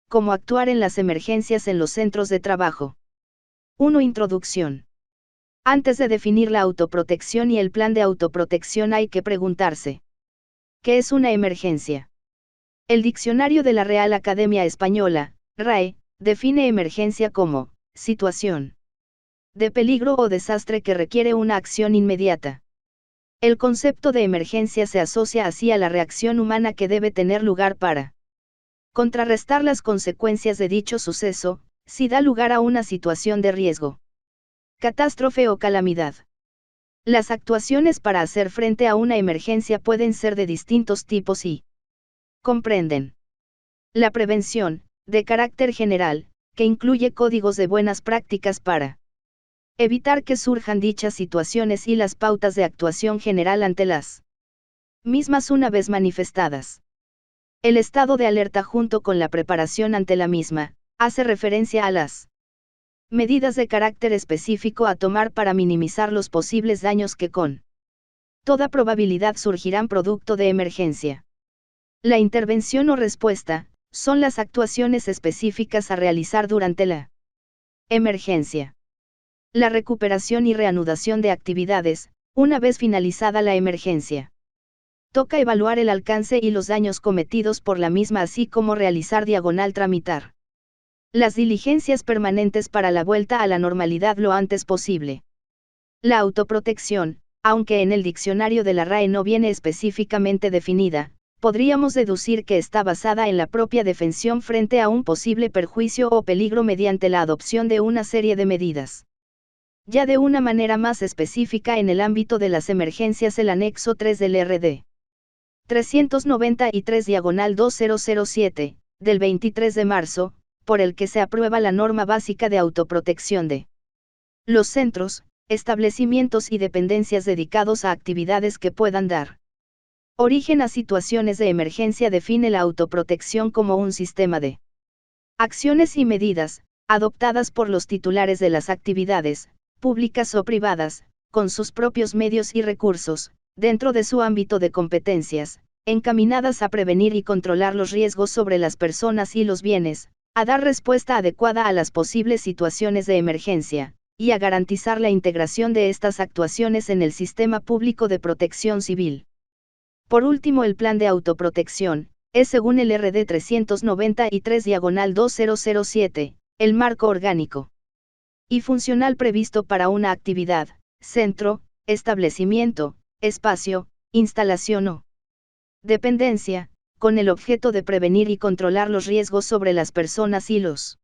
Cómo actuar en las emergencias en los centros de trabajo. 1. Introducción. Antes de definir la autoprotección y el plan de autoprotección hay que preguntarse: ¿qué es una emergencia? El diccionario de la Real Academia Española, RAE, define emergencia como situación de peligro o desastre que requiere una acción inmediata. El concepto de emergencia se asocia así a la reacción humana que debe tener lugar para contrarrestar las consecuencias de dicho suceso, si da lugar a una situación de riesgo, catástrofe o calamidad. Las actuaciones para hacer frente a una emergencia pueden ser de distintos tipos y comprenden la prevención, de carácter general, que incluye códigos de buenas prácticas para evitar que surjan dichas situaciones y las pautas de actuación general ante las mismas una vez manifestadas. El estado de alerta junto con la preparación ante la misma, hace referencia a las medidas de carácter específico a tomar para minimizar los posibles daños que con toda probabilidad surgirán producto de emergencia. La intervención o respuesta, son las actuaciones específicas a realizar durante la emergencia. La recuperación y reanudación de actividades, una vez finalizada la emergencia. Toca evaluar el alcance y los daños cometidos por la misma, así como realizar tramitar las diligencias permanentes para la vuelta a la normalidad lo antes posible. La autoprotección, aunque en el diccionario de la RAE no viene específicamente definida, podríamos deducir que está basada en la propia defensión frente a un posible perjuicio o peligro mediante la adopción de una serie de medidas. Ya de una manera más específica en el ámbito de las emergencias, el anexo 3 del RD 393/2007, del 23 de marzo, por el que se aprueba la norma básica de autoprotección de los centros, establecimientos y dependencias dedicados a actividades que puedan dar origen a situaciones de emergencia, define la autoprotección como un sistema de acciones y medidas, adoptadas por los titulares de las actividades, públicas o privadas, con sus propios medios y recursos, dentro de su ámbito de competencias, encaminadas a prevenir y controlar los riesgos sobre las personas y los bienes, a dar respuesta adecuada a las posibles situaciones de emergencia, y a garantizar la integración de estas actuaciones en el sistema público de protección civil. Por último, el plan de autoprotección, es según el RD 393/2007, el marco orgánico y funcional previsto para una actividad, centro, establecimiento, espacio, instalación o dependencia, con el objeto de prevenir y controlar los riesgos sobre las personas y los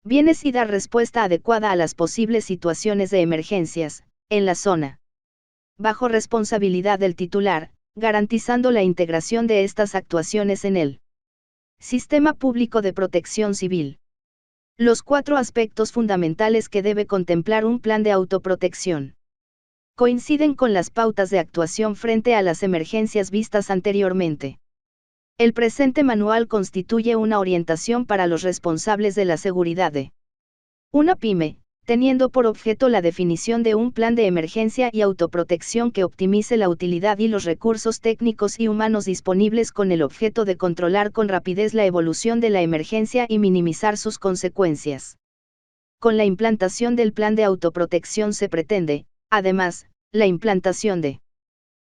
bienes y dar respuesta adecuada a las posibles situaciones de emergencias, en la zona, bajo responsabilidad del titular, garantizando la integración de estas actuaciones en el sistema público de protección civil. Los 4 aspectos fundamentales que debe contemplar un plan de autoprotección coinciden con las pautas de actuación frente a las emergencias vistas anteriormente. El presente manual constituye una orientación para los responsables de la seguridad de una pyme, teniendo por objeto la definición de un plan de emergencia y autoprotección que optimice la utilidad y los recursos técnicos y humanos disponibles con el objeto de controlar con rapidez la evolución de la emergencia y minimizar sus consecuencias. Con la implantación del plan de autoprotección se pretende, además, la implantación de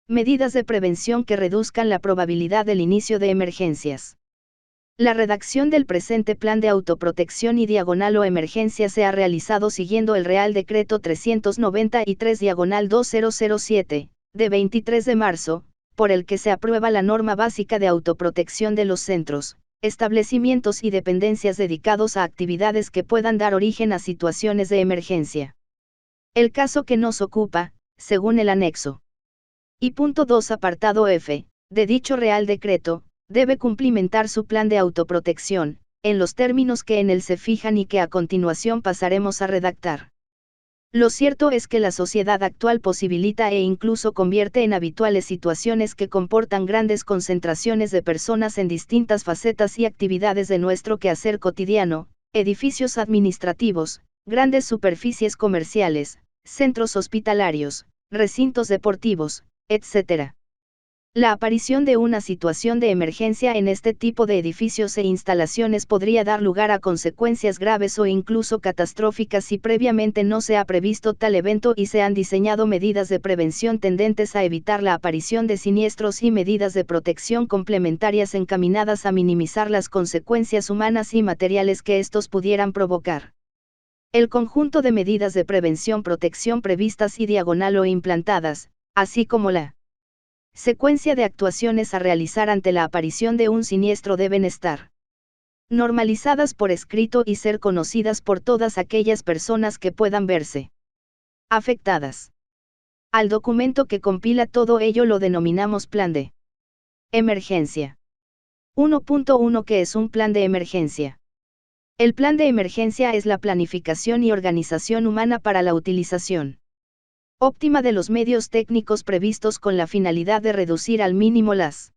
medidas de prevención que reduzcan la probabilidad del inicio de emergencias. La redacción del presente plan de autoprotección y o emergencia se ha realizado siguiendo el Real Decreto 393/2007, de 23 de marzo, por el que se aprueba la norma básica de autoprotección de los centros, establecimientos y dependencias dedicados a actividades que puedan dar origen a situaciones de emergencia. El caso que nos ocupa, según el anexo I. 2 apartado F, de dicho Real Decreto, debe cumplimentar su plan de autoprotección, en los términos que en él se fijan y que a continuación pasaremos a redactar. Lo cierto es que la sociedad actual posibilita e incluso convierte en habituales situaciones que comportan grandes concentraciones de personas en distintas facetas y actividades de nuestro quehacer cotidiano, edificios administrativos, grandes superficies comerciales, centros hospitalarios, recintos deportivos, etc. La aparición de una situación de emergencia en este tipo de edificios e instalaciones podría dar lugar a consecuencias graves o incluso catastróficas si previamente no se ha previsto tal evento y se han diseñado medidas de prevención tendentes a evitar la aparición de siniestros y medidas de protección complementarias encaminadas a minimizar las consecuencias humanas y materiales que estos pudieran provocar. El conjunto de medidas de protección previstas y diagonal o implantadas, así como la secuencia de actuaciones a realizar ante la aparición de un siniestro deben estar normalizadas por escrito y ser conocidas por todas aquellas personas que puedan verse afectadas. Al documento que compila todo ello lo denominamos plan de emergencia. 1.1 ¿Qué es un plan de emergencia? El plan de emergencia es la planificación y organización humana para la utilización óptima de los medios técnicos previstos con la finalidad de reducir al mínimo las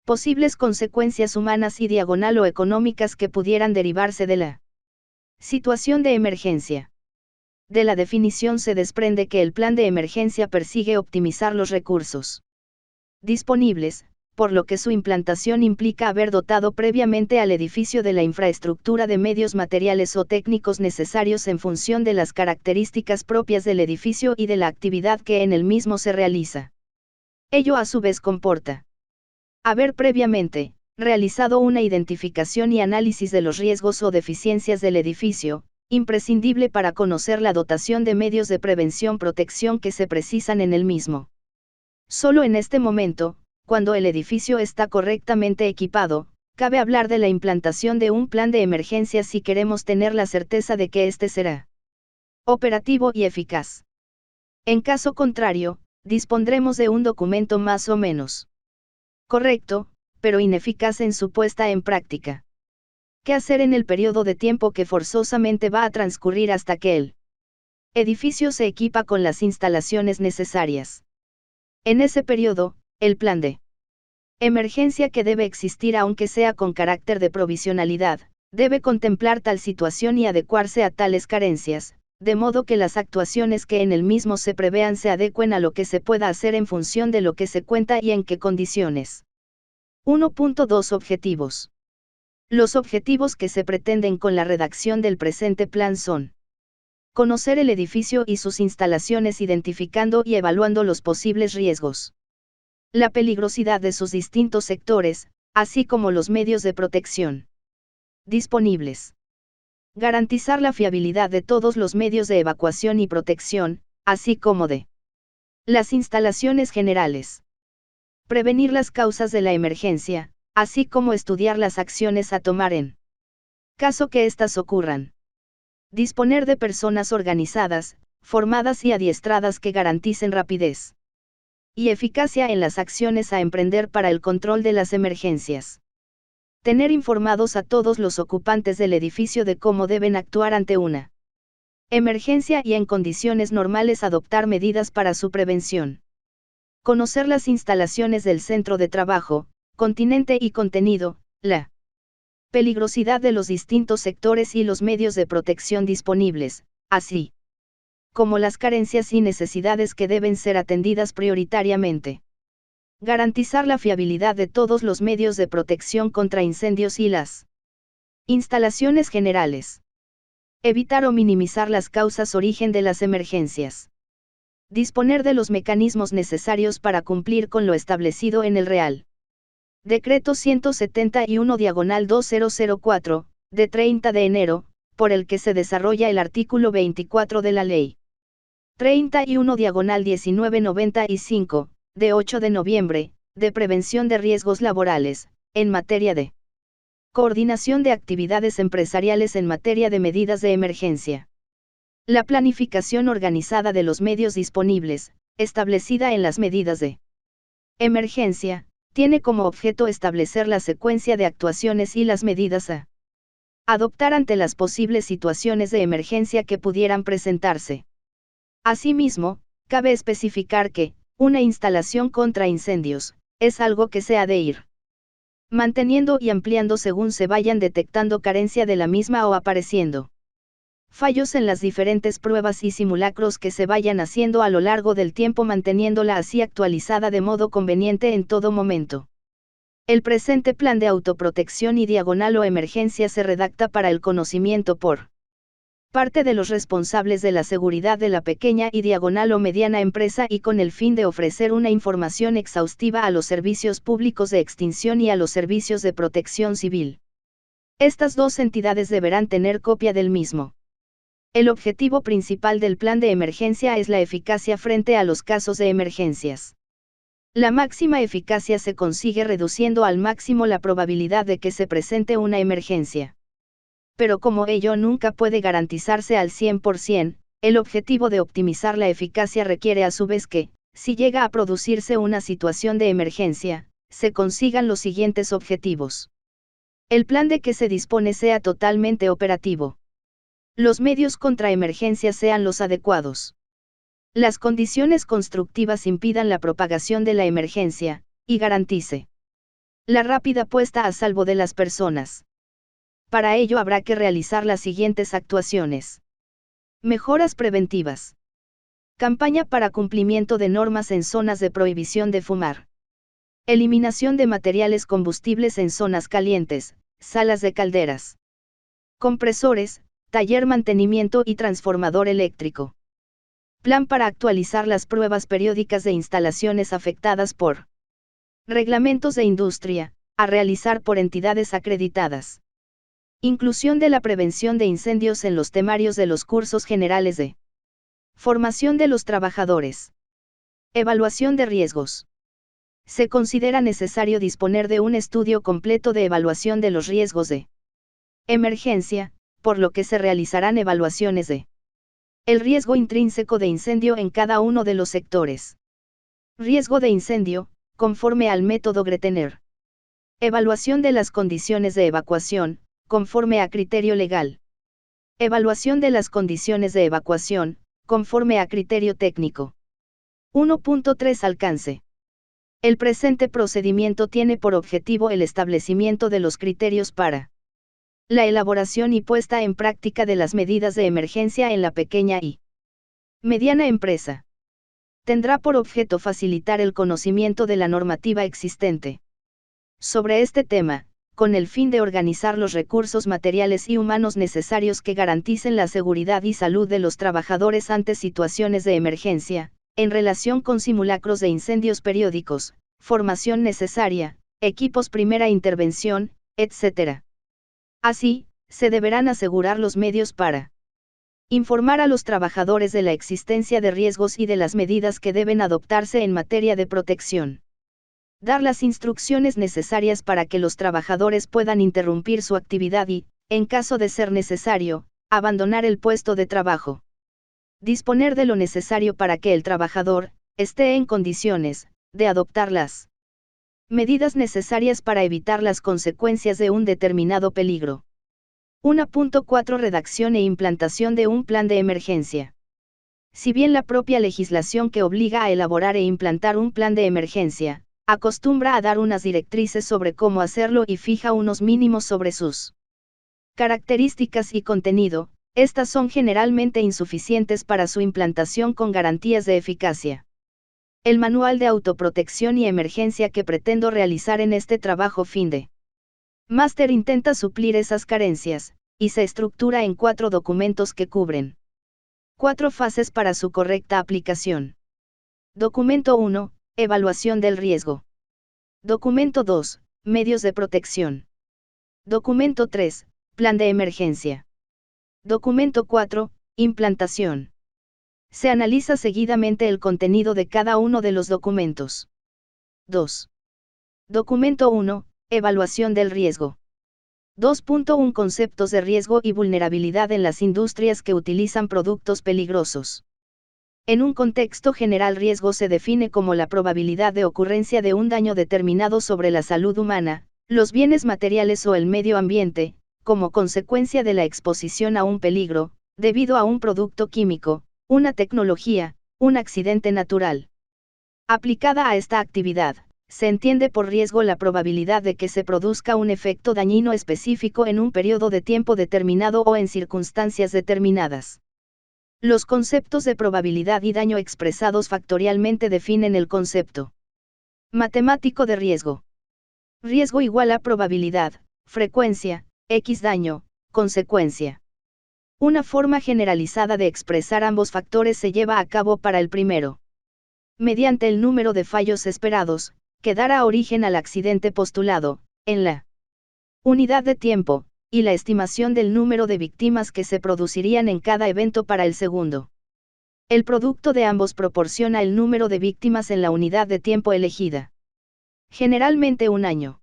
posibles consecuencias humanas y diagonal o económicas que pudieran derivarse de la situación de emergencia. De la definición se desprende que el plan de emergencia persigue optimizar los recursos disponibles, por lo que su implantación implica haber dotado previamente al edificio de la infraestructura de medios materiales o técnicos necesarios en función de las características propias del edificio y de la actividad que en el mismo se realiza. Ello a su vez comporta haber previamente realizado una identificación y análisis de los riesgos o deficiencias del edificio, imprescindible para conocer la dotación de medios de protección que se precisan en el mismo. Solo en este momento, cuando el edificio está correctamente equipado, cabe hablar de la implantación de un plan de emergencia si queremos tener la certeza de que éste será operativo y eficaz. En caso contrario, dispondremos de un documento más o menos correcto, pero ineficaz en su puesta en práctica. ¿Qué hacer en el periodo de tiempo que forzosamente va a transcurrir hasta que el edificio se equipa con las instalaciones necesarias? En ese periodo, el plan de emergencia que debe existir aunque sea con carácter de provisionalidad, debe contemplar tal situación y adecuarse a tales carencias, de modo que las actuaciones que en el mismo se prevean se adecuen a lo que se pueda hacer en función de lo que se cuenta y en qué condiciones. 1.2 Objetivos. Los objetivos que se pretenden con la redacción del presente plan son: conocer el edificio y sus instalaciones identificando y evaluando los posibles riesgos, la peligrosidad de sus distintos sectores, así como los medios de protección disponibles. Garantizar la fiabilidad de todos los medios de evacuación y protección, así como de las instalaciones generales. Prevenir las causas de la emergencia, así como estudiar las acciones a tomar en caso que éstas ocurran. Disponer de personas organizadas, formadas y adiestradas que garanticen rapidez y eficacia en las acciones a emprender para el control de las emergencias. Tener informados a todos los ocupantes del edificio de cómo deben actuar ante una emergencia y en condiciones normales adoptar medidas para su prevención. Conocer las instalaciones del centro de trabajo, continente y contenido, la peligrosidad de los distintos sectores y los medios de protección disponibles, así como las carencias y necesidades que deben ser atendidas prioritariamente. Garantizar la fiabilidad de todos los medios de protección contra incendios y las instalaciones generales. Evitar o minimizar las causas origen de las emergencias. Disponer de los mecanismos necesarios para cumplir con lo establecido en el Real Decreto 171/2004, de 30 de enero, por el que se desarrolla el artículo 24 de la Ley 31/1995, de 8 de noviembre, de prevención de riesgos laborales, en materia de coordinación de actividades empresariales en materia de medidas de emergencia. La planificación organizada de los medios disponibles, establecida en las medidas de emergencia, tiene como objeto establecer la secuencia de actuaciones y las medidas a adoptar ante las posibles situaciones de emergencia que pudieran presentarse. Asimismo, cabe especificar que, una instalación contra incendios, es algo que se ha de ir manteniendo y ampliando según se vayan detectando carencia de la misma o apareciendo Fallos en las diferentes pruebas y simulacros que se vayan haciendo a lo largo del tiempo, manteniéndola así actualizada de modo conveniente en todo momento. El presente plan de autoprotección y diagonal o emergencia se redacta para el conocimiento por parte de los responsables de la seguridad de la pequeña y diagonal o mediana empresa y con el fin de ofrecer una información exhaustiva a los servicios públicos de extinción y a los servicios de protección civil. Estas dos entidades deberán tener copia del mismo. El objetivo principal del plan de emergencia es la eficacia frente a los casos de emergencias. La máxima eficacia se consigue reduciendo al máximo la probabilidad de que se presente una emergencia. Pero como ello nunca puede garantizarse al 100%, el objetivo de optimizar la eficacia requiere a su vez que, si llega a producirse una situación de emergencia, se consigan los siguientes objetivos. El plan de que se dispone sea totalmente operativo. Los medios contra emergencias sean los adecuados. Las condiciones constructivas impidan la propagación de la emergencia, y garantice la rápida puesta a salvo de las personas. Para ello habrá que realizar las siguientes actuaciones. Mejoras preventivas. Campaña para cumplimiento de normas en zonas de prohibición de fumar. Eliminación de materiales combustibles en zonas calientes, salas de calderas. Compresores, taller mantenimiento y transformador eléctrico. Plan para actualizar las pruebas periódicas de instalaciones afectadas por reglamentos de industria, a realizar por entidades acreditadas. Inclusión de la prevención de incendios en los temarios de los cursos generales de formación de los trabajadores. Evaluación de riesgos. Se considera necesario disponer de un estudio completo de evaluación de los riesgos de emergencia, por lo que se realizarán evaluaciones de el riesgo intrínseco de incendio en cada uno de los sectores. Riesgo de incendio, conforme al método Gretner. Evaluación de las condiciones de evacuación, conforme a criterio legal. Evaluación de las condiciones de evacuación, conforme a criterio técnico. 1.3 Alcance. El presente procedimiento tiene por objetivo el establecimiento de los criterios para la elaboración y puesta en práctica de las medidas de emergencia en la pequeña y mediana empresa. Tendrá por objeto facilitar el conocimiento de la normativa existente sobre este tema, con el fin de organizar los recursos materiales y humanos necesarios que garanticen la seguridad y salud de los trabajadores ante situaciones de emergencia, en relación con simulacros de incendios periódicos, formación necesaria, equipos primera intervención, etc. Así, se deberán asegurar los medios para informar a los trabajadores de la existencia de riesgos y de las medidas que deben adoptarse en materia de protección. Dar las instrucciones necesarias para que los trabajadores puedan interrumpir su actividad y, en caso de ser necesario, abandonar el puesto de trabajo. Disponer de lo necesario para que el trabajador esté en condiciones de adoptar las medidas necesarias para evitar las consecuencias de un determinado peligro. 1.4 Redacción e implantación de un plan de emergencia. Si bien la propia legislación que obliga a elaborar e implantar un plan de emergencia, acostumbra a dar unas directrices sobre cómo hacerlo y fija unos mínimos sobre sus características y contenido, estas son generalmente insuficientes para su implantación con garantías de eficacia. El manual de autoprotección y emergencia que pretendo realizar en este trabajo fin de máster intenta suplir esas carencias, y se estructura en 4 documentos que cubren 4 fases para su correcta aplicación. Documento 1, Evaluación del riesgo. Documento 2, Medios de protección. Documento 3, Plan de emergencia. Documento 4, Implantación. Se analiza seguidamente el contenido de cada uno de los documentos. 2. Documento 1, Evaluación del riesgo. 2.1 Conceptos de riesgo y vulnerabilidad en las industrias que utilizan productos peligrosos. En un contexto general, riesgo se define como la probabilidad de ocurrencia de un daño determinado sobre la salud humana, los bienes materiales o el medio ambiente, como consecuencia de la exposición a un peligro, debido a un producto químico, una tecnología, un accidente natural. Aplicada a esta actividad, se entiende por riesgo la probabilidad de que se produzca un efecto dañino específico en un periodo de tiempo determinado o en circunstancias determinadas. Los conceptos de probabilidad y daño expresados factorialmente definen el concepto matemático de riesgo. Riesgo igual a probabilidad, frecuencia, X daño, consecuencia. Una forma generalizada de expresar ambos factores se lleva a cabo para el primero, mediante el número de fallos esperados, que dará origen al accidente postulado, en la unidad de tiempo, y la estimación del número de víctimas que se producirían en cada evento para el segundo. El producto de ambos proporciona el número de víctimas en la unidad de tiempo elegida. Generalmente un año.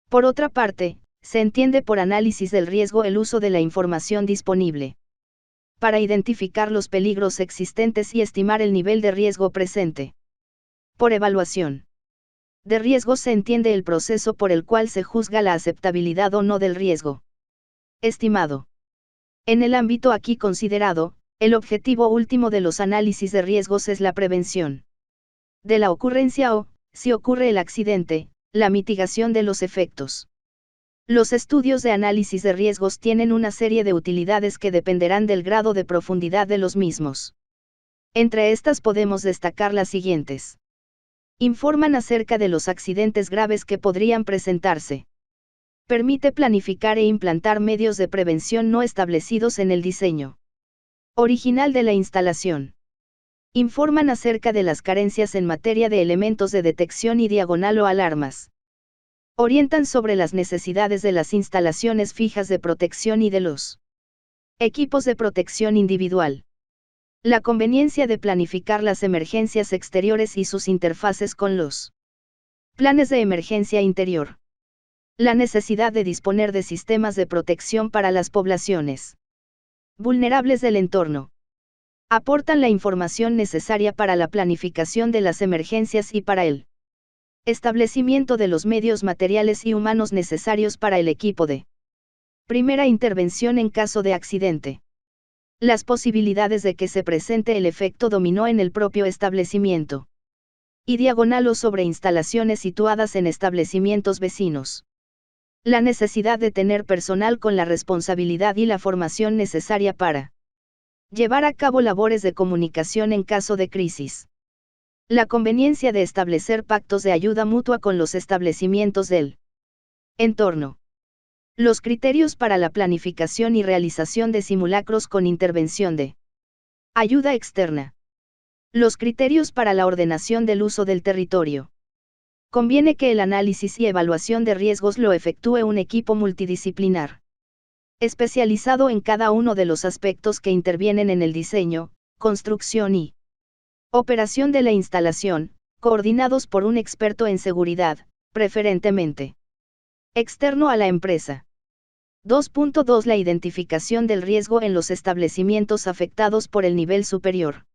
Por otra parte, se entiende por análisis del riesgo el uso de la información disponible para identificar los peligros existentes y estimar el nivel de riesgo presente. Por evaluación de riesgo se entiende el proceso por el cual se juzga la aceptabilidad o no del riesgo estimado. En el ámbito aquí considerado, el objetivo último de los análisis de riesgos es la prevención de la ocurrencia o, si ocurre el accidente, la mitigación de los efectos. Los estudios de análisis de riesgos tienen una serie de utilidades que dependerán del grado de profundidad de los mismos. Entre estas podemos destacar las siguientes. Informan acerca de los accidentes graves que podrían presentarse. Permite planificar e implantar medios de prevención no establecidos en el diseño original de la instalación. Informan acerca de las carencias en materia de elementos de detección y diagonal o alarmas. Orientan sobre las necesidades de las instalaciones fijas de protección y de los equipos de protección individual. La conveniencia de planificar las emergencias exteriores y sus interfaces con los planes de emergencia interior. La necesidad de disponer de sistemas de protección para las poblaciones vulnerables del entorno. Aportan la información necesaria para la planificación de las emergencias y para el establecimiento de los medios materiales y humanos necesarios para el equipo de primera intervención en caso de accidente. Las posibilidades de que se presente el efecto dominó en el propio establecimiento. Y diagonal o sobre instalaciones situadas en establecimientos vecinos. La necesidad de tener personal con la responsabilidad y la formación necesaria para llevar a cabo labores de comunicación en caso de crisis. La conveniencia de establecer pactos de ayuda mutua con los establecimientos del entorno. Los criterios para la planificación y realización de simulacros con intervención de ayuda externa. Los criterios para la ordenación del uso del territorio. Conviene que el análisis y evaluación de riesgos lo efectúe un equipo multidisciplinar, especializado en cada uno de los aspectos que intervienen en el diseño, construcción y operación de la instalación, coordinados por un experto en seguridad, preferentemente externo a la empresa. 2.2 La identificación del riesgo en los establecimientos afectados por el nivel superior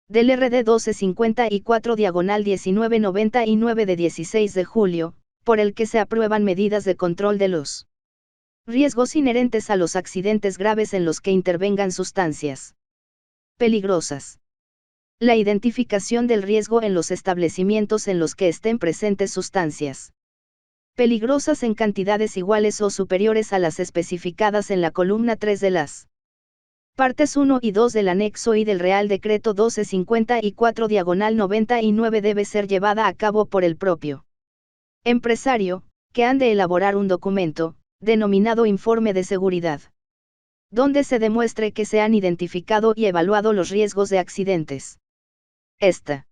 del RD 1254/1999 de 16 de julio, por el que se aprueban medidas de control de los riesgos inherentes a los accidentes graves en los que intervengan sustancias peligrosas. La identificación del riesgo en los establecimientos en los que estén presentes sustancias peligrosas en cantidades iguales o superiores a las especificadas en la columna 3 de las partes 1 y 2 del anexo I del Real Decreto 1254/99 debe ser llevada a cabo por el propio empresario, que han de elaborar un documento, denominado Informe de Seguridad, donde se demuestre que se han identificado y evaluado los riesgos de accidentes. Esta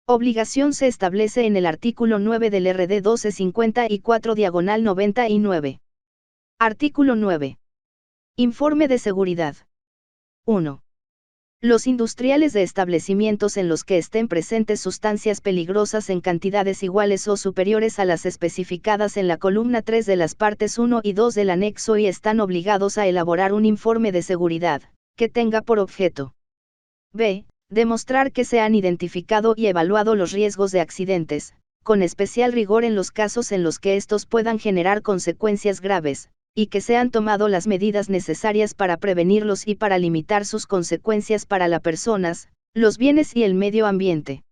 obligación se establece en el artículo 9 del RD 1254/99. Artículo 9. Informe de seguridad. 1. Los industriales de establecimientos en los que estén presentes sustancias peligrosas en cantidades iguales o superiores a las especificadas en la columna 3 de las partes 1 y 2 del anexo I están obligados a elaborar un informe de seguridad, que tenga por objeto b. Demostrar que se han identificado y evaluado los riesgos de accidentes, con especial rigor en los casos en los que estos puedan generar consecuencias graves, y que se han tomado las medidas necesarias para prevenirlos y para limitar sus consecuencias para las personas, los bienes y el medio ambiente.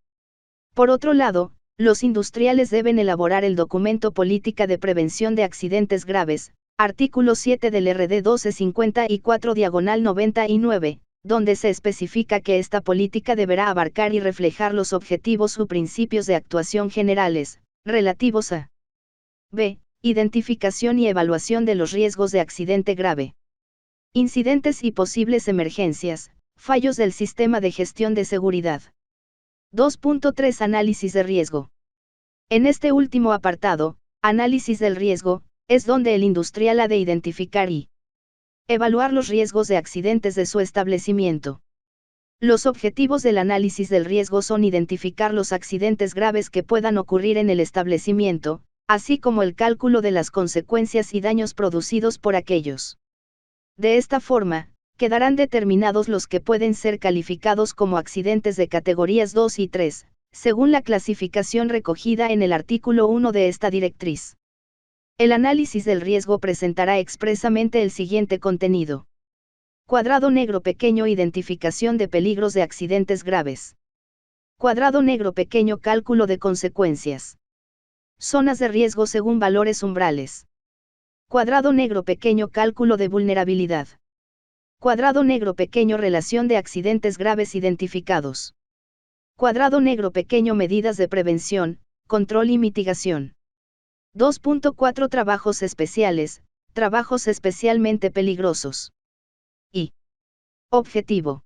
Por otro lado, los industriales deben elaborar el documento Política de Prevención de Accidentes Graves, artículo 7 del RD 1254/99, donde se especifica que esta política deberá abarcar y reflejar los objetivos o principios de actuación generales, relativos a b. Identificación y evaluación de los riesgos de accidente grave. Incidentes y posibles emergencias, fallos del sistema de gestión de seguridad. 2.3 Análisis de riesgo. En este último apartado, análisis del riesgo, es donde el industrial ha de identificar y evaluar los riesgos de accidentes de su establecimiento. Los objetivos del análisis del riesgo son identificar los accidentes graves que puedan ocurrir en el establecimiento, así como el cálculo de las consecuencias y daños producidos por aquellos. De esta forma, quedarán determinados los que pueden ser calificados como accidentes de categorías 2 y 3, según la clasificación recogida en el artículo 1 de esta directriz. El análisis del riesgo presentará expresamente el siguiente contenido. Cuadrado negro pequeño Identificación de peligros de accidentes graves. Cuadrado negro pequeño Cálculo de consecuencias. Zonas de riesgo según valores umbrales. Cuadrado negro pequeño Cálculo de vulnerabilidad. Cuadrado negro pequeño Relación de accidentes graves identificados. Cuadrado negro pequeño Medidas de prevención, control y mitigación. 2.4 Trabajos especiales, trabajos especialmente peligrosos. Y objetivo: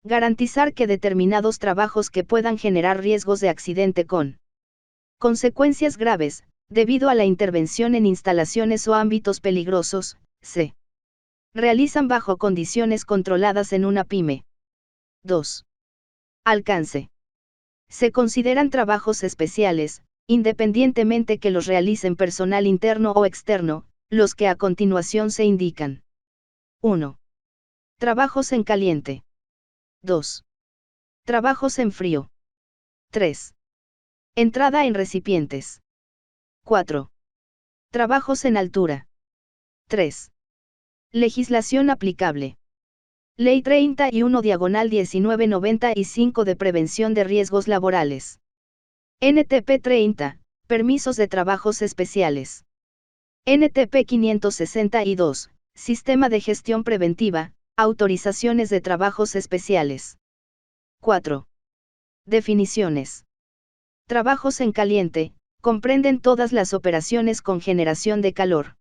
garantizar que determinados trabajos que puedan generar riesgos de accidente con consecuencias graves, debido a la intervención en instalaciones o ámbitos peligrosos, se realizan bajo condiciones controladas en una pyme. 2. Alcance. Se consideran trabajos especiales, independientemente que los realicen personal interno o externo, los que a continuación se indican. 1. Trabajos en caliente. 2. Trabajos en frío. 3. Entrada en recipientes. 4. Trabajos en altura. 3. Legislación aplicable. Ley 31/1995 de Prevención de Riesgos Laborales. NTP 30, Permisos de Trabajos Especiales. NTP 562, Sistema de Gestión Preventiva, Autorizaciones de Trabajos Especiales. 4. Definiciones. Trabajos en caliente, comprenden todas las operaciones con generación de calor.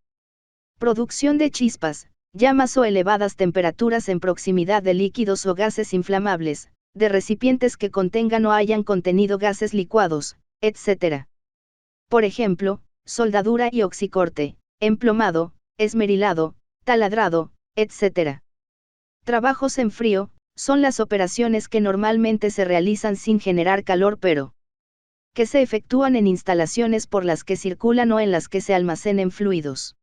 Producción de chispas, llamas o elevadas temperaturas en proximidad de líquidos o gases inflamables, de recipientes que contengan o hayan contenido gases licuados, etc. Por ejemplo, soldadura y oxicorte, emplomado, esmerilado, taladrado, etc. Trabajos en frío, son las operaciones que normalmente se realizan sin generar calor pero que se efectúan en instalaciones por las que circulan o en las que se almacenen fluidos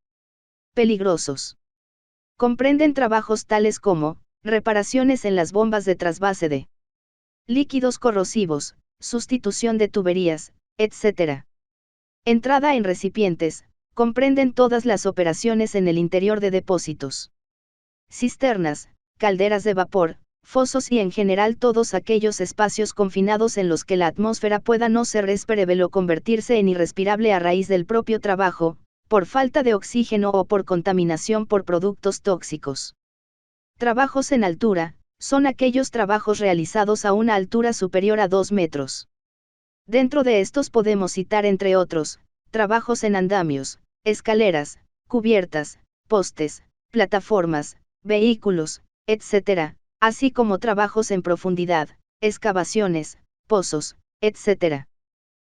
peligrosos. Comprenden trabajos tales como reparaciones en las bombas de trasvase de líquidos corrosivos, sustitución de tuberías, etc. Entrada en recipientes, comprenden todas las operaciones en el interior de depósitos, cisternas, calderas de vapor, fosos y en general todos aquellos espacios confinados en los que la atmósfera pueda no ser respirable o convertirse en irrespirable a raíz del propio trabajo, por falta de oxígeno o por contaminación por productos tóxicos. Trabajos en altura, son aquellos trabajos realizados a una altura superior a 2 metros. Dentro de estos podemos citar entre otros, trabajos en andamios, escaleras, cubiertas, postes, plataformas, vehículos, etc., así como trabajos en profundidad, excavaciones, pozos, etc.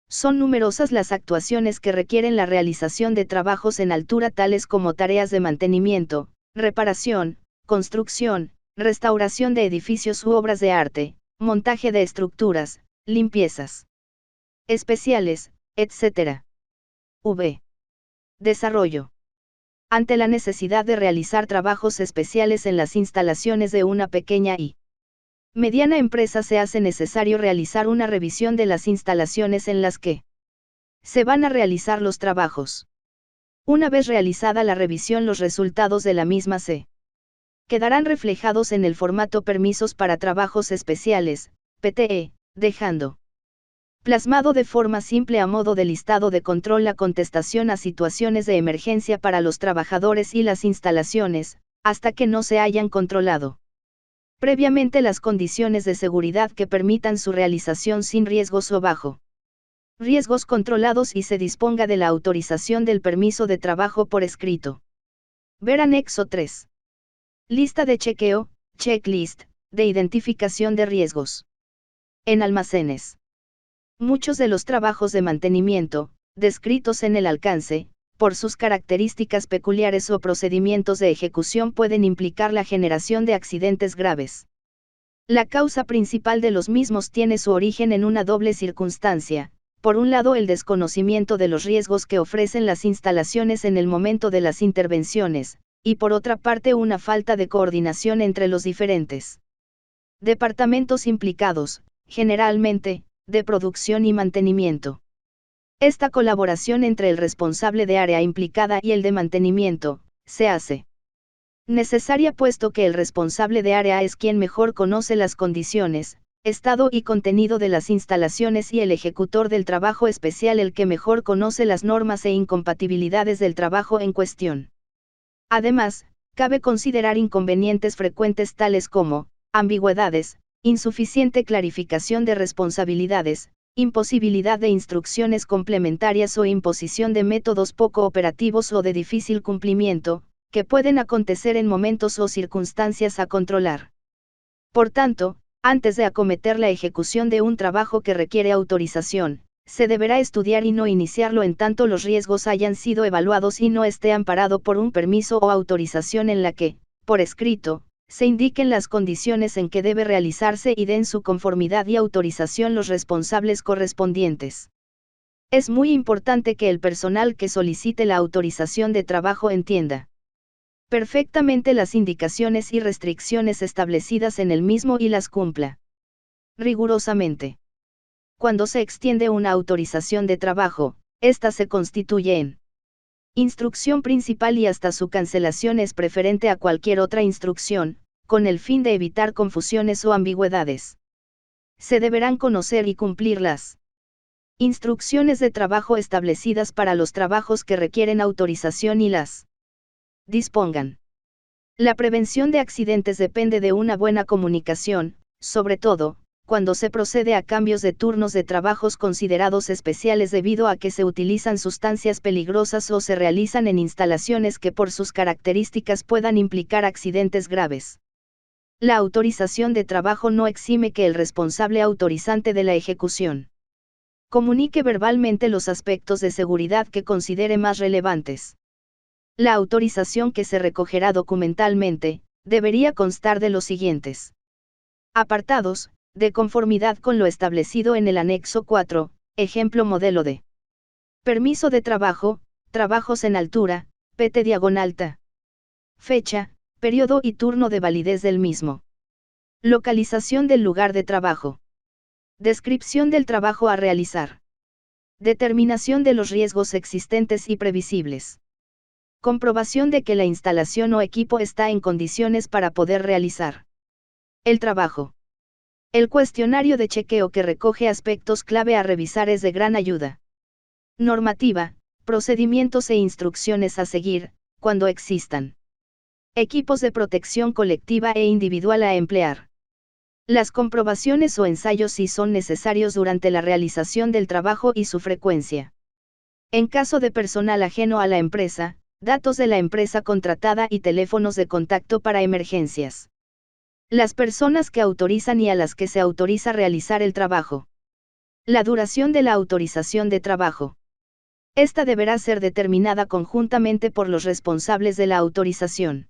Son numerosas las actuaciones que requieren la realización de trabajos en altura tales como tareas de mantenimiento, reparación, construcción, restauración de edificios u obras de arte, montaje de estructuras, limpiezas especiales, etc. V. Desarrollo. Ante la necesidad de realizar trabajos especiales en las instalaciones de una pequeña y mediana empresa se hace necesario realizar una revisión de las instalaciones en las que se van a realizar los trabajos. Una vez realizada la revisión, los resultados de la misma se quedarán reflejados en el formato Permisos para Trabajos Especiales, PTE, dejando Plasmado de forma simple a modo de listado de control la contestación a situaciones de emergencia para los trabajadores y las instalaciones, hasta que no se hayan controlado previamente las condiciones de seguridad que permitan su realización sin riesgos o bajo riesgos controlados y se disponga de la autorización del permiso de trabajo por escrito. Ver anexo 3. Lista de chequeo, checklist, de identificación de riesgos. En almacenes. Muchos de los trabajos de mantenimiento, descritos en el alcance, por sus características peculiares o procedimientos de ejecución pueden implicar la generación de accidentes graves. La causa principal de los mismos tiene su origen en una doble circunstancia. Por un lado, el desconocimiento de los riesgos que ofrecen las instalaciones en el momento de las intervenciones, y por otra parte una falta de coordinación entre los diferentes departamentos implicados, generalmente, de producción y mantenimiento. Esta colaboración entre el responsable de área implicada y el de mantenimiento, se hace necesaria puesto que el responsable de área es quien mejor conoce las condiciones, estado y contenido de las instalaciones y el ejecutor del trabajo especial el que mejor conoce las normas e incompatibilidades del trabajo en cuestión. Además, cabe considerar inconvenientes frecuentes tales como, ambigüedades, insuficiente clarificación de responsabilidades, imposibilidad de instrucciones complementarias o imposición de métodos poco operativos o de difícil cumplimiento, que pueden acontecer en momentos o circunstancias a controlar. Por tanto, antes de acometer la ejecución de un trabajo que requiere autorización, se deberá estudiar y no iniciarlo en tanto los riesgos hayan sido evaluados y no esté amparado por un permiso o autorización en la que, por escrito, se indiquen las condiciones en que debe realizarse y den su conformidad y autorización los responsables correspondientes. Es muy importante que el personal que solicite la autorización de trabajo entienda perfectamente las indicaciones y restricciones establecidas en el mismo y las cumpla rigurosamente. Cuando se extiende una autorización de trabajo, ésta se constituye en instrucción principal y hasta su cancelación es preferente a cualquier otra instrucción, con el fin de evitar confusiones o ambigüedades. Se deberán conocer y cumplir las instrucciones de trabajo establecidas para los trabajos que requieren autorización y las dispongan. La prevención de accidentes depende de una buena comunicación, sobre todo, cuando se procede a cambios de turnos de trabajos considerados especiales debido a que se utilizan sustancias peligrosas o se realizan en instalaciones que por sus características puedan implicar accidentes graves. La autorización de trabajo no exime que el responsable autorizante de la ejecución comunique verbalmente los aspectos de seguridad que considere más relevantes. La autorización que se recogerá documentalmente, debería constar de los siguientes apartados, de conformidad con lo establecido en el anexo 4, ejemplo modelo de permiso de trabajo, trabajos en altura, PT-ta. Fecha, periodo y turno de validez del mismo. Localización del lugar de trabajo. Descripción del trabajo a realizar. Determinación de los riesgos existentes y previsibles. Comprobación de que la instalación o equipo está en condiciones para poder realizar el trabajo. El cuestionario de chequeo que recoge aspectos clave a revisar es de gran ayuda. Normativa, procedimientos e instrucciones a seguir, cuando existan. Equipos de protección colectiva e individual a emplear. Las comprobaciones o ensayos si son necesarios durante la realización del trabajo y su frecuencia. En caso de personal ajeno a la empresa, datos de la empresa contratada y teléfonos de contacto para emergencias. Las personas que autorizan y a las que se autoriza realizar el trabajo. La duración de la autorización de trabajo. Esta deberá ser determinada conjuntamente por los responsables de la autorización.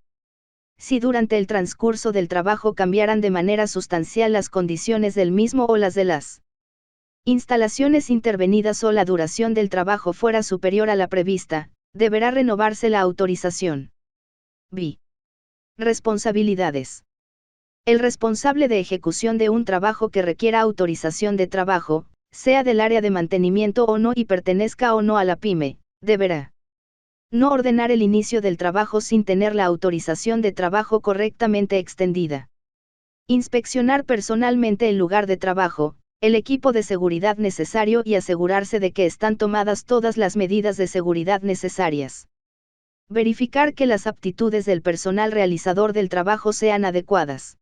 Si durante el transcurso del trabajo cambiaran de manera sustancial las condiciones del mismo o las de las instalaciones intervenidas o la duración del trabajo fuera superior a la prevista, deberá renovarse la autorización. B. Responsabilidades. El responsable de ejecución de un trabajo que requiera autorización de trabajo, sea del área de mantenimiento o no y pertenezca o no a la pyme, deberá no ordenar el inicio del trabajo sin tener la autorización de trabajo correctamente extendida. Inspeccionar personalmente el lugar de trabajo, el equipo de seguridad necesario y asegurarse de que están tomadas todas las medidas de seguridad necesarias. Verificar que las aptitudes del personal realizador del trabajo sean adecuadas.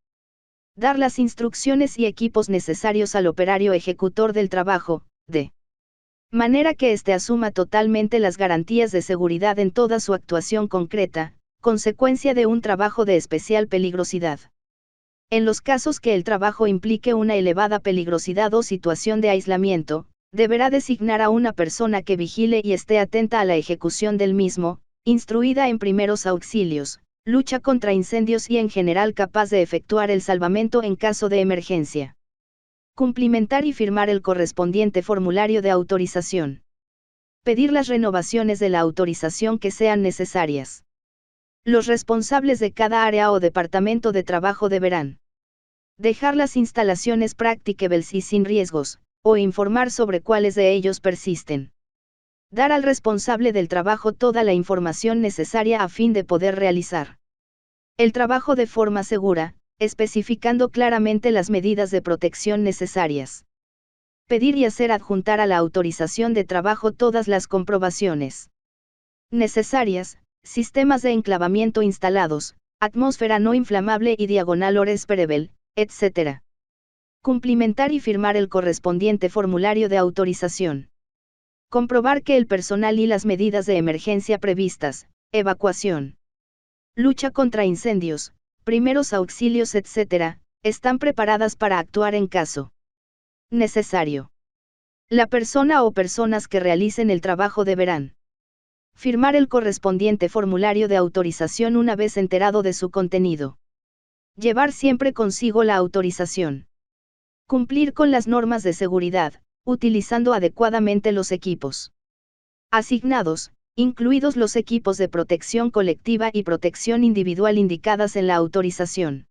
Dar las instrucciones y equipos necesarios al operario ejecutor del trabajo, de manera que éste asuma totalmente las garantías de seguridad en toda su actuación concreta, consecuencia de un trabajo de especial peligrosidad. En los casos que el trabajo implique una elevada peligrosidad o situación de aislamiento, deberá designar a una persona que vigile y esté atenta a la ejecución del mismo, instruida en primeros auxilios, lucha contra incendios y en general capaz de efectuar el salvamento en caso de emergencia. Cumplimentar y firmar el correspondiente formulario de autorización. Pedir las renovaciones de la autorización que sean necesarias. Los responsables de cada área o departamento de trabajo deberán dejar las instalaciones practicables y sin riesgos, o informar sobre cuáles de ellos persisten. Dar al responsable del trabajo toda la información necesaria a fin de poder realizar el trabajo de forma segura, especificando claramente las medidas de protección necesarias. Pedir y hacer adjuntar a la autorización de trabajo todas las comprobaciones necesarias, sistemas de enclavamiento instalados, atmósfera no inflamable y diagonal or esperable, etc. Cumplimentar y firmar el correspondiente formulario de autorización. Comprobar que el personal y las medidas de emergencia previstas, evacuación, lucha contra incendios, primeros auxilios, etc., están preparadas para actuar en caso necesario. La persona o personas que realicen el trabajo deberán firmar el correspondiente formulario de autorización una vez enterado de su contenido. Llevar siempre consigo la autorización. Cumplir con las normas de seguridad, utilizando adecuadamente los equipos asignados, incluidos los equipos de protección colectiva y protección individual indicadas en la autorización.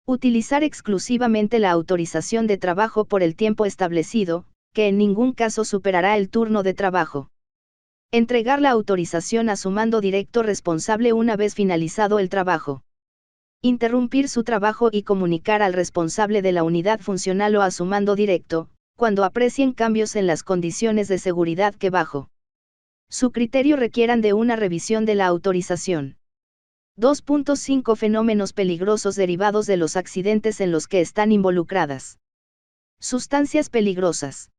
Utilizar exclusivamente la autorización de trabajo por el tiempo establecido, que en ningún caso superará el turno de trabajo. Entregar la autorización a su mando directo responsable una vez finalizado el trabajo. Interrumpir su trabajo y comunicar al responsable de la unidad funcional o a su mando directo, cuando aprecien cambios en las condiciones de seguridad que bajo su criterio requieran de una revisión de la autorización. 2.5 Fenómenos peligrosos derivados de los accidentes en los que están involucradas. Sustancias peligrosas.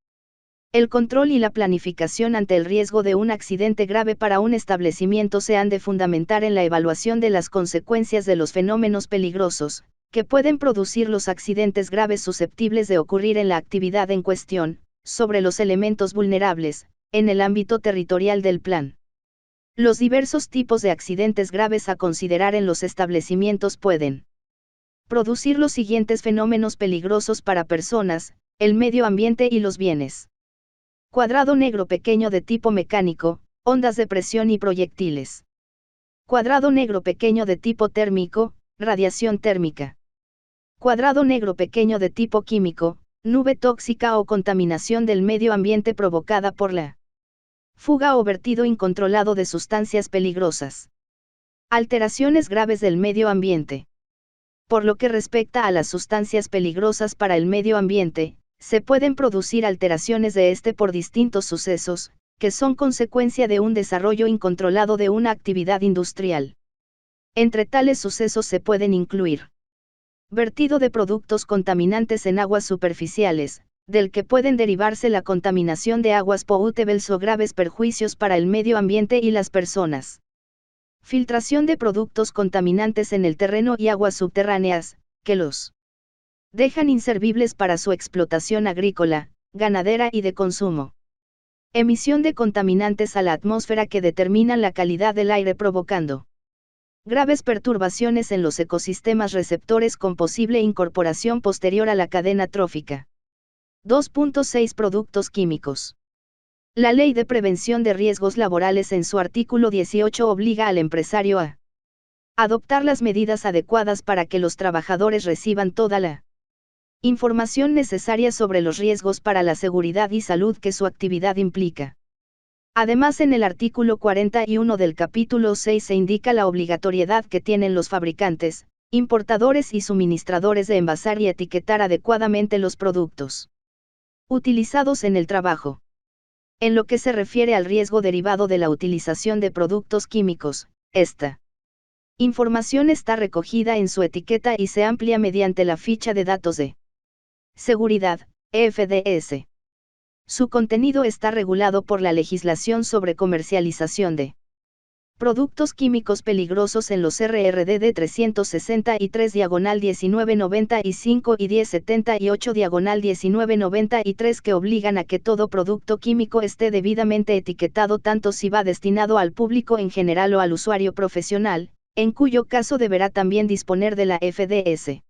El control y la planificación ante el riesgo de un accidente grave para un establecimiento se han de fundamentar en la evaluación de las consecuencias de los fenómenos peligrosos, que pueden producir los accidentes graves susceptibles de ocurrir en la actividad en cuestión, sobre los elementos vulnerables, en el ámbito territorial del plan. Los diversos tipos de accidentes graves a considerar en los establecimientos pueden producir los siguientes fenómenos peligrosos para personas, el medio ambiente y los bienes. Cuadrado negro pequeño de tipo mecánico, ondas de presión y proyectiles. Cuadrado negro pequeño de tipo térmico, radiación térmica. Cuadrado negro pequeño de tipo químico, nube tóxica o contaminación del medio ambiente provocada por la fuga o vertido incontrolado de sustancias peligrosas. Alteraciones graves del medio ambiente. Por lo que respecta a las sustancias peligrosas para el medio ambiente, se pueden producir alteraciones de este por distintos sucesos, que son consecuencia de un desarrollo incontrolado de una actividad industrial. Entre tales sucesos se pueden incluir vertido de productos contaminantes en aguas superficiales, del que pueden derivarse la contaminación de aguas potables o graves perjuicios para el medio ambiente y las personas. Filtración de productos contaminantes en el terreno y aguas subterráneas, que los dejan inservibles para su explotación agrícola, ganadera y de consumo. Emisión de contaminantes a la atmósfera que determinan la calidad del aire provocando graves perturbaciones en los ecosistemas receptores con posible incorporación posterior a la cadena trófica. 2.6 Productos químicos. La Ley de Prevención de Riesgos Laborales en su artículo 18 obliga al empresario a adoptar las medidas adecuadas para que los trabajadores reciban toda la información necesaria sobre los riesgos para la seguridad y salud que su actividad implica. Además, en el artículo 41 del capítulo 6 se indica la obligatoriedad que tienen los fabricantes, importadores y suministradores de envasar y etiquetar adecuadamente los productos Utilizados en el trabajo. En lo que se refiere al riesgo derivado de la utilización de productos químicos, esta información está recogida en su etiqueta y se amplía mediante la ficha de datos de seguridad, FDS. Su contenido está regulado por la legislación sobre comercialización de productos químicos peligrosos en los RRDD 363/1995 y 1078/1993 que obligan a que todo producto químico esté debidamente etiquetado tanto si va destinado al público en general o al usuario profesional, en cuyo caso deberá también disponer de la FDS.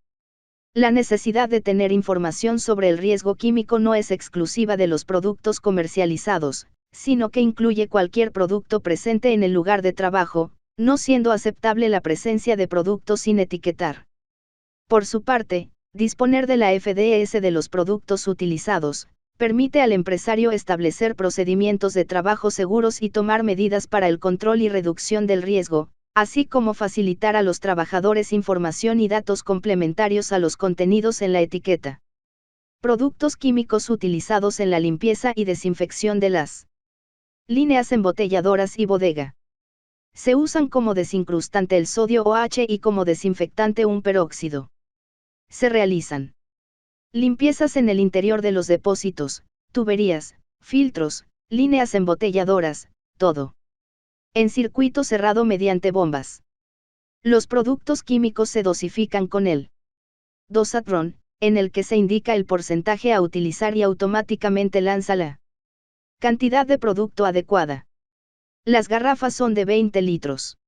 La necesidad de tener información sobre el riesgo químico no es exclusiva de los productos comercializados, sino que incluye cualquier producto presente en el lugar de trabajo, no siendo aceptable la presencia de productos sin etiquetar. Por su parte, disponer de la FDS de los productos utilizados, permite al empresario establecer procedimientos de trabajo seguros y tomar medidas para el control y reducción del riesgo, así como facilitar a los trabajadores información y datos complementarios a los contenidos en la etiqueta. Productos químicos utilizados en la limpieza y desinfección de las líneas embotelladoras y bodega. Se usan como desincrustante el sodio OH y como desinfectante un peróxido. Se realizan limpiezas en el interior de los depósitos, tuberías, filtros, líneas embotelladoras, todo en circuito cerrado mediante bombas. Los productos químicos se dosifican con el dosatron, en el que se indica el porcentaje a utilizar y automáticamente lanza la cantidad de producto adecuada. Las garrafas son de 20 litros.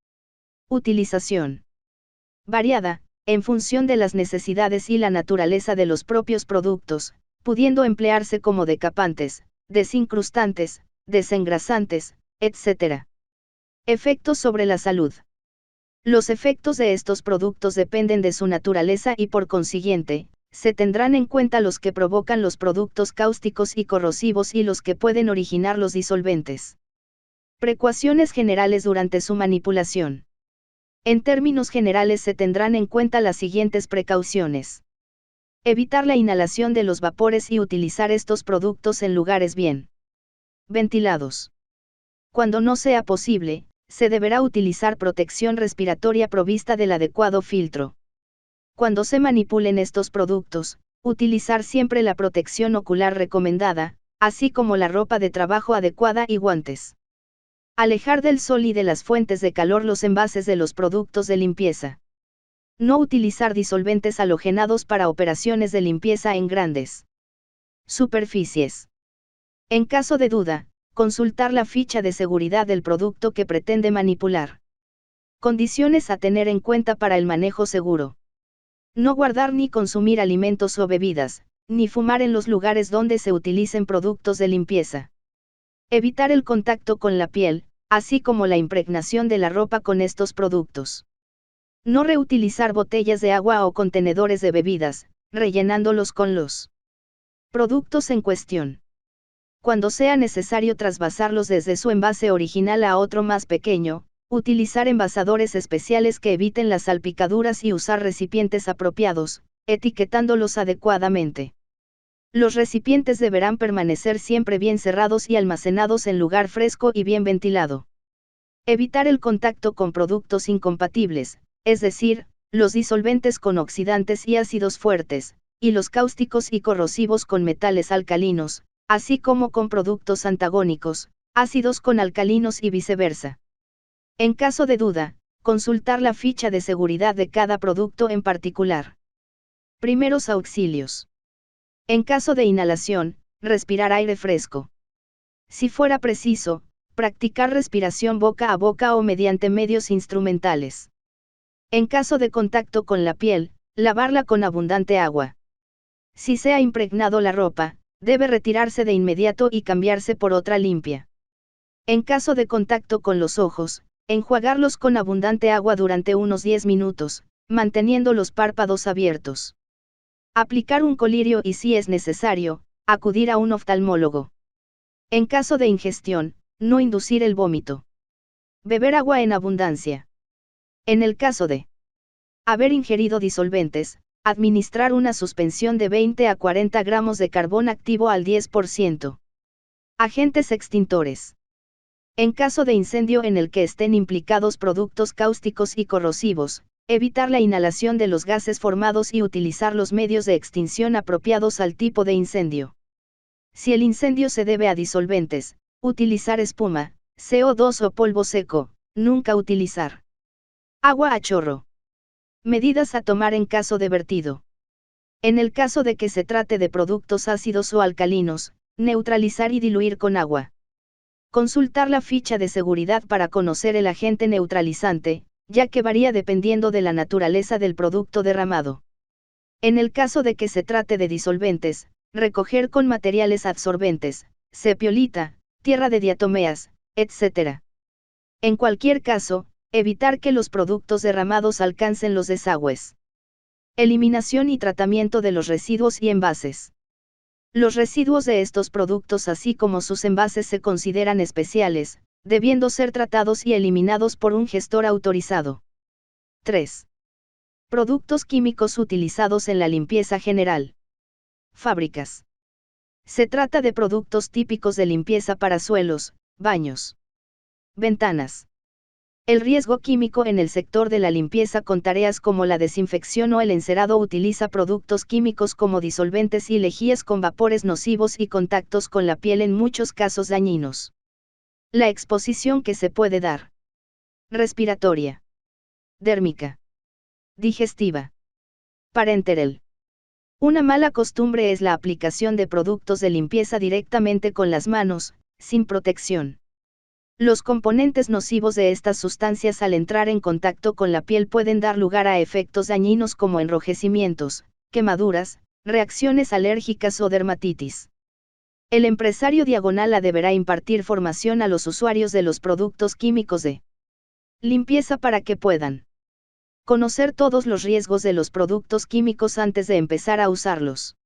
Utilización variada, en función de las necesidades y la naturaleza de los propios productos, pudiendo emplearse como decapantes, desincrustantes, desengrasantes, etc. Efectos sobre la salud. Los efectos de estos productos dependen de su naturaleza y por consiguiente, se tendrán en cuenta los que provocan los productos cáusticos y corrosivos y los que pueden originar los disolventes. Precauciones generales durante su manipulación. En términos generales se tendrán en cuenta las siguientes precauciones. Evitar la inhalación de los vapores y utilizar estos productos en lugares bien ventilados. Cuando no sea posible, se deberá utilizar protección respiratoria provista del adecuado filtro. Cuando se manipulen estos productos, utilizar siempre la protección ocular recomendada, así como la ropa de trabajo adecuada y guantes. Alejar del sol y de las fuentes de calor los envases de los productos de limpieza. No utilizar disolventes halogenados para operaciones de limpieza en grandes superficies. En caso de duda, consultar la ficha de seguridad del producto que pretende manipular. Condiciones a tener en cuenta para el manejo seguro. No guardar ni consumir alimentos o bebidas, ni fumar en los lugares donde se utilicen productos de limpieza. Evitar el contacto con la piel, así como la impregnación de la ropa con estos productos. No reutilizar botellas de agua o contenedores de bebidas, rellenándolos con los productos en cuestión. Cuando sea necesario trasvasarlos desde su envase original a otro más pequeño, utilizar envasadores especiales que eviten las salpicaduras y usar recipientes apropiados, etiquetándolos adecuadamente. Los recipientes deberán permanecer siempre bien cerrados y almacenados en lugar fresco y bien ventilado. Evitar el contacto con productos incompatibles, es decir, los disolventes con oxidantes y ácidos fuertes, y los cáusticos y corrosivos con metales alcalinos, así como con productos antagónicos, ácidos con alcalinos y viceversa. En caso de duda, consultar la ficha de seguridad de cada producto en particular. Primeros auxilios. En caso de inhalación, respirar aire fresco. Si fuera preciso, practicar respiración boca a boca o mediante medios instrumentales. En caso de contacto con la piel, lavarla con abundante agua. Si se ha impregnado la ropa, debe retirarse de inmediato y cambiarse por otra limpia. En caso de contacto con los ojos, enjuagarlos con abundante agua durante unos 10 minutos, manteniendo los párpados abiertos. Aplicar un colirio y si es necesario, acudir a un oftalmólogo. En caso de ingestión, no inducir el vómito. Beber agua en abundancia. En el caso de haber ingerido disolventes, Administrar una suspensión de 20 a 40 gramos de carbón activo al 10%. Agentes extintores. En caso de incendio en el que estén implicados productos cáusticos y corrosivos, evitar la inhalación de los gases formados y utilizar los medios de extinción apropiados al tipo de incendio. Si el incendio se debe a disolventes, utilizar espuma, CO2 o polvo seco, nunca utilizar agua a chorro. Medidas a tomar en caso de vertido. En el caso de que se trate de productos ácidos o alcalinos, neutralizar y diluir con agua. Consultar la ficha de seguridad para conocer el agente neutralizante, ya que varía dependiendo de la naturaleza del producto derramado. En el caso de que se trate de disolventes, recoger con materiales absorbentes, cepiolita, tierra de diatomeas, etc. En cualquier caso, evitar que los productos derramados alcancen los desagües. Eliminación y tratamiento de los residuos y envases. Los residuos de estos productos así como sus envases se consideran especiales, debiendo ser tratados y eliminados por un gestor autorizado. 3. Productos químicos utilizados en la limpieza general. Fábricas. Se trata de productos típicos de limpieza para suelos, baños, ventanas. El riesgo químico en el sector de la limpieza con tareas como la desinfección o el encerado utiliza productos químicos como disolventes y lejías con vapores nocivos y contactos con la piel en muchos casos dañinos. La exposición que se puede dar. Respiratoria. Dérmica. Digestiva. Parenteral. Una mala costumbre es la aplicación de productos de limpieza directamente con las manos, sin protección. Los componentes nocivos de estas sustancias al entrar en contacto con la piel pueden dar lugar a efectos dañinos como enrojecimientos, quemaduras, reacciones alérgicas o dermatitis. El empresario Diagonal A deberá impartir formación a los usuarios de los productos químicos de limpieza para que puedan conocer todos los riesgos de los productos químicos antes de empezar a usarlos.